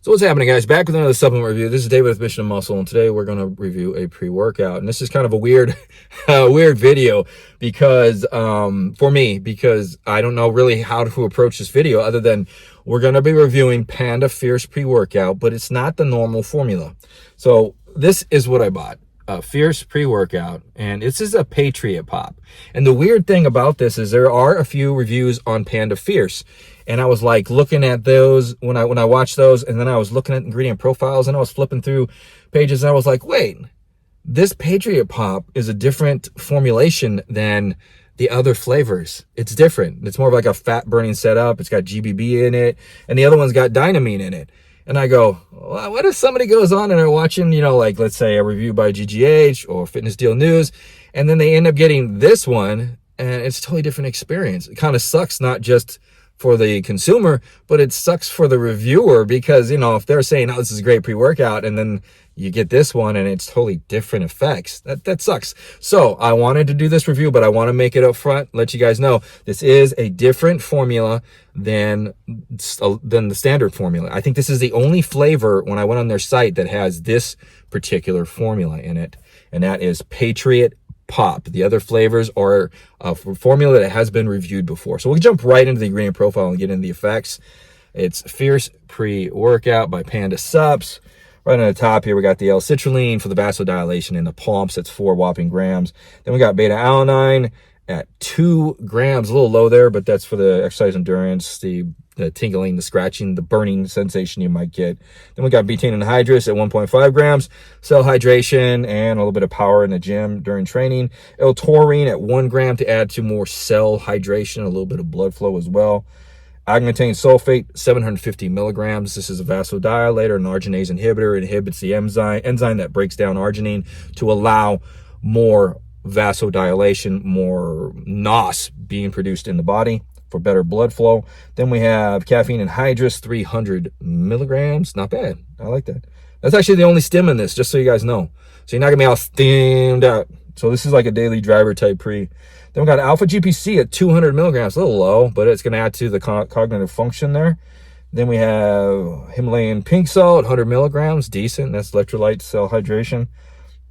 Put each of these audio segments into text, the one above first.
So what's happening, guys? Back with another supplement review. This is David with Mission of Muscle, and today we're going to review a pre-workout. And this is kind of a weird, weird video because for me, because I don't know really how to approach this video other than we're going to be reviewing Panda Fierce Pre-Workout, but it's not the normal formula. So this is what I bought. Fierce Pre-Workout, and this is a Patriot Pop. And the weird thing about this is there are a few reviews on Panda Fierce, and I was like looking at those when I watched those, and then I was looking at ingredient profiles, and I was flipping through pages, and I was like, wait, this Patriot Pop is a different formulation than the other flavors. It's different. It's more of like a fat burning setup. It's got GBB in it, and the other one's got dynamine in it. And I go, well, what if somebody goes on and they're watching, like, let's say a review by GGH or Fitness Deal News, and then they end up getting this one, and it's a totally different experience. It kind of sucks, not just for the consumer, but it sucks for the reviewer because, if they're saying, oh, this is a great pre-workout, and then you get this one and it's totally different effects, that sucks. So I wanted to do this review, but I want to make it up front, let you guys know this is a different formula than the standard formula. I think this is the only flavor when I went on their site that has this particular formula in it, and that is Patriot Pop. The other flavors are a formula that has been reviewed before. So we'll jump right into the ingredient profile and get into the effects. It's Fierce Pre-Workout by Panda Supps. Right on the top here, we got the L-Citrulline for the vasodilation in the pumps. That's 4 whopping grams. Then we got beta-alanine at 2 grams. A little low there, but that's for the exercise endurance, the tingling, the scratching, the burning sensation you might get. Then we got betaine anhydrous at 1.5 grams, cell hydration, and a little bit of power in the gym during training. L-taurine at 1 gram to add to more cell hydration, a little bit of blood flow as well. Agmatane sulfate, 750 milligrams. This is a vasodilator, an arginase inhibitor. It inhibits the enzyme that breaks down arginine to allow more vasodilation, more NOS being produced in the body for better blood flow. Then we have caffeine anhydrous, 300 milligrams. Not bad. I like that. That's actually the only stim in this, just so you guys know. So you're not going to be all stimmed out. So this is like a daily driver type pre. Then we got Alpha GPC at 200 milligrams, a little low, but it's going to add to the cognitive function there. Then we have Himalayan pink salt, 100 milligrams, decent. That's electrolyte cell hydration.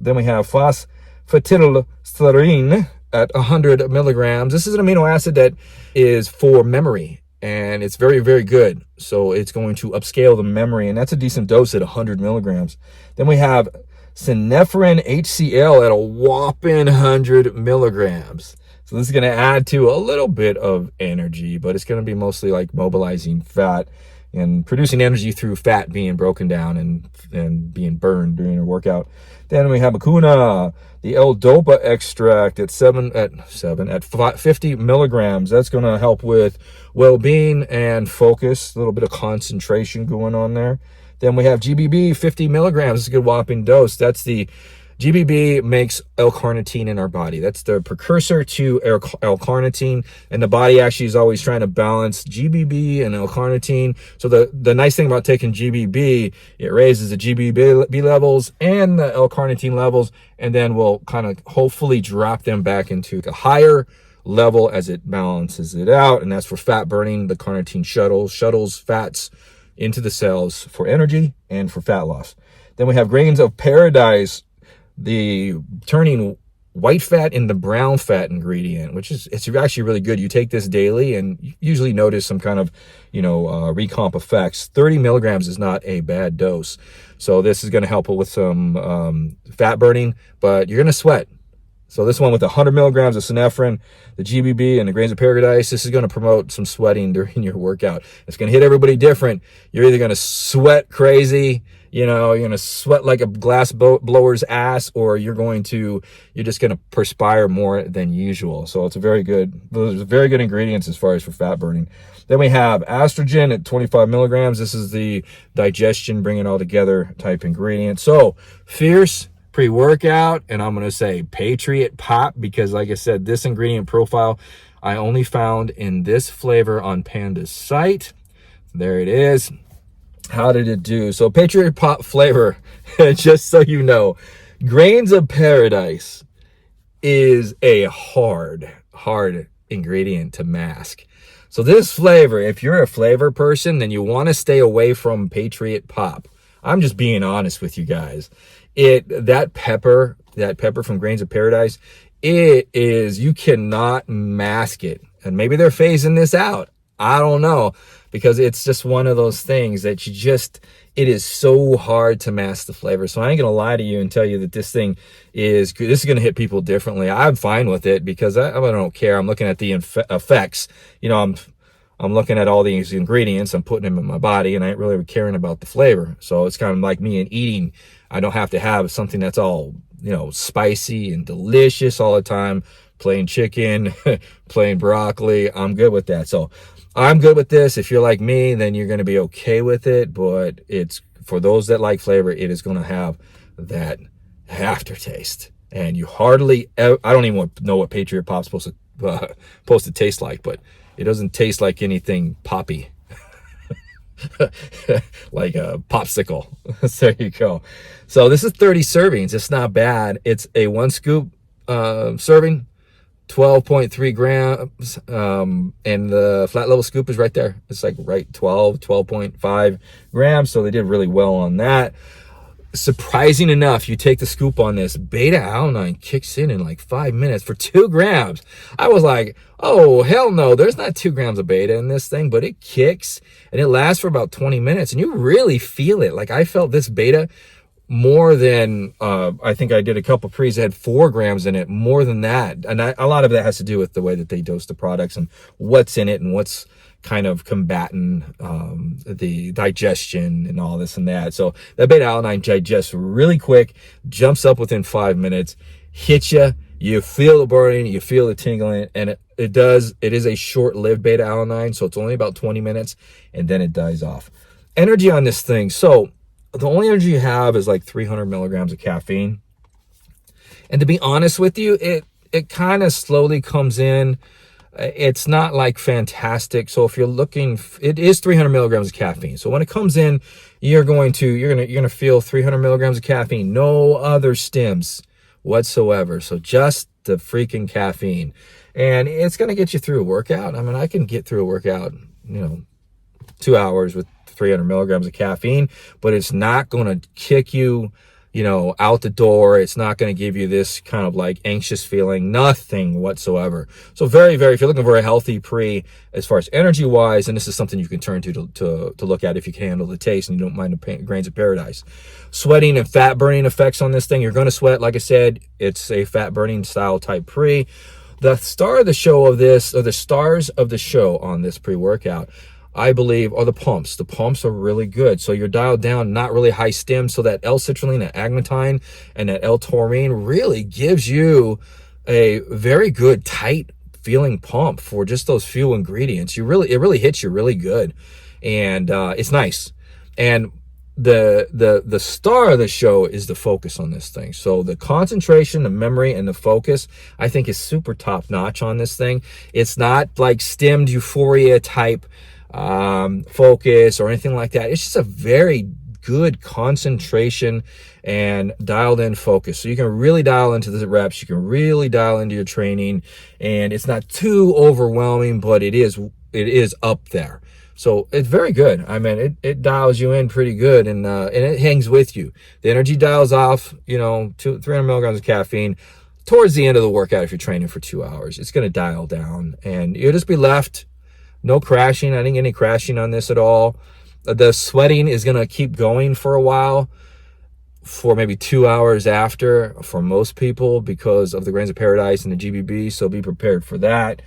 Then we have phosphatidylserine at 100 milligrams. This is an amino acid that is for memory, and it's very, very good. So it's going to upscale the memory, and that's a decent dose at 100 milligrams. Then we have synephrine HCl at a whopping 100 milligrams. So this is going to add to a little bit of energy, but it's going to be mostly like mobilizing fat and producing energy through fat being broken down and being burned during a workout. Then we have Akuna, the L-Dopa extract at 50 milligrams. That's going to help with well-being and focus, a little bit of concentration going on there. Then we have GBB, 50 milligrams. It's a good whopping dose. That's the GBB makes L-carnitine in our body. That's the precursor to L-carnitine, and the body actually is always trying to balance GBB and L-carnitine. So the nice thing about taking GBB, it raises the GBB levels and the L-carnitine levels, and then will kind of hopefully drop them back into a higher level as it balances it out. And that's for fat burning. The carnitine shuttles fats into the cells for energy and for fat loss. Then we have grains of paradise, the turning white fat into brown fat ingredient, which is, it's actually really good. You take this daily and you usually notice some kind of, recomp effects. 30 milligrams is not a bad dose. So this is going to help with some fat burning, but you're going to sweat. So this one with 100 milligrams of synephrine, the GBB, and the grains of paradise, this is going to promote some sweating during your workout. It's going to hit everybody different. You're either going to sweat crazy, you're going to sweat like a glass blower's ass, or you're just going to perspire more than usual. So it's those are very good ingredients as far as for fat burning. Then we have AstraGin at 25 milligrams. This is the digestion, bring it all together type ingredient. So Fierce Pre-Workout, and I'm going to say Patriot Pop, because like I said, this ingredient profile I only found in this flavor on Panda's site. There it is. How did it do? So Patriot Pop Flavor, just so you know, grains of paradise is a hard ingredient to mask. So this flavor, if you're a flavor person, then you want to stay away from Patriot Pop. I'm just being honest with you guys. That pepper from Grains of Paradise, you cannot mask it. And maybe they're phasing this out. I don't know, because it's just one of those things that it is so hard to mask the flavor. So I ain't gonna lie to you and tell you that this thing is good. This is gonna hit people differently. I'm fine with it because I don't care. I'm looking at the effects. You know, I'm looking at all these ingredients. I'm putting them in my body, and I ain't really caring about the flavor. So it's kind of like me and eating. I don't have to have something that's all, you know, spicy and delicious all the time. Plain chicken, plain broccoli. I'm good with that. So I'm good with this. If you're like me, then you're going to be okay with it. But it's for those that like flavor, it is going to have that aftertaste. And you hardly ever, I don't even know what Patriot Pop's supposed to taste like, but it doesn't taste like anything poppy. Like a popsicle. There you go. So this is 30 servings. It's not bad. It's a 1 scoop serving, 12.3 grams, and the flat level scoop is right there. It's like right 12.5 grams. So they did really well on that. Surprising enough, you take the scoop on this, beta-alanine kicks in like 5 minutes for 2 grams. I was like, oh, hell no, there's not 2 grams of beta in this thing, but it kicks and it lasts for about 20 minutes and you really feel it. Like I felt this beta more than, I think I did a couple pre's that had 4 grams in it, more than that. And a lot of that has to do with the way that they dose the products and what's in it and what's kind of combating the digestion and all this and that. So that beta-alanine digests really quick, jumps up within 5 minutes, hits you, you feel the burning, you feel the tingling, and it is a short-lived beta-alanine, so it's only about 20 minutes, and then it dies off. Energy on this thing. So the only energy you have is like 300 milligrams of caffeine. And to be honest with you, it kind of slowly comes in. It's not like fantastic. So if you're looking, it is 300 milligrams of caffeine. So when it comes in, you're gonna feel 300 milligrams of caffeine, no other stims whatsoever. So just the freaking caffeine, and it's gonna get you through a workout. I mean, I can get through a workout, 2 hours with 300 milligrams of caffeine, but it's not gonna kick you, out the door. It's not going to give you this kind of like anxious feeling, nothing whatsoever. So very, very, if you're looking for a healthy pre as far as energy wise, and this is something you can turn to look at if you can handle the taste and you don't mind the Grains of Paradise. Sweating and fat burning effects on this thing. You're going to sweat. Like I said, it's a fat burning style type pre. The star of the show of this, or the stars of the show on this pre-workout, I believe, are the pumps. The pumps are really good. So you're dialed down, not really high stim. So that L-Citrulline, that agmatine, and that L-Taurine really gives you a very good, tight feeling pump for just those few ingredients. It really hits you really good. And it's nice. And the star of the show is the focus on this thing. So the concentration, the memory, and the focus, I think, is super top notch on this thing. It's not like stimmed euphoria type focus or anything like that. It's just a very good concentration and dialed in focus. So you can really dial into the reps, you can really dial into your training, and it's not too overwhelming, but it is up there. So it's very good. I mean, it dials you in pretty good, and it hangs with you. The energy dials off, 300 milligrams of caffeine towards the end of the workout. If you're training for 2 hours, it's going to dial down and you'll just be left. No crashing. I didn't get any crashing on this at all. The sweating is going to keep going for a while, for maybe 2 hours after for most people, because of the Grains of Paradise and the GBB. So be prepared for that.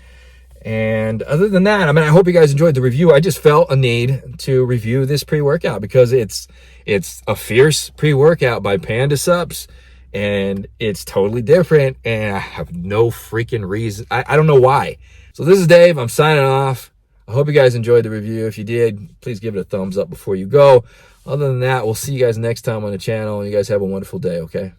And other than that, I mean, I hope you guys enjoyed the review. I just felt a need to review this pre-workout because it's a fierce pre-workout by Panda Supps, and it's totally different. And I have no freaking reason. I don't know why. So this is Dave. I'm signing off. I hope you guys enjoyed the review. If you did, please give it a thumbs up before you go. Other than that, we'll see you guys next time on the channel, and you guys have a wonderful day, okay?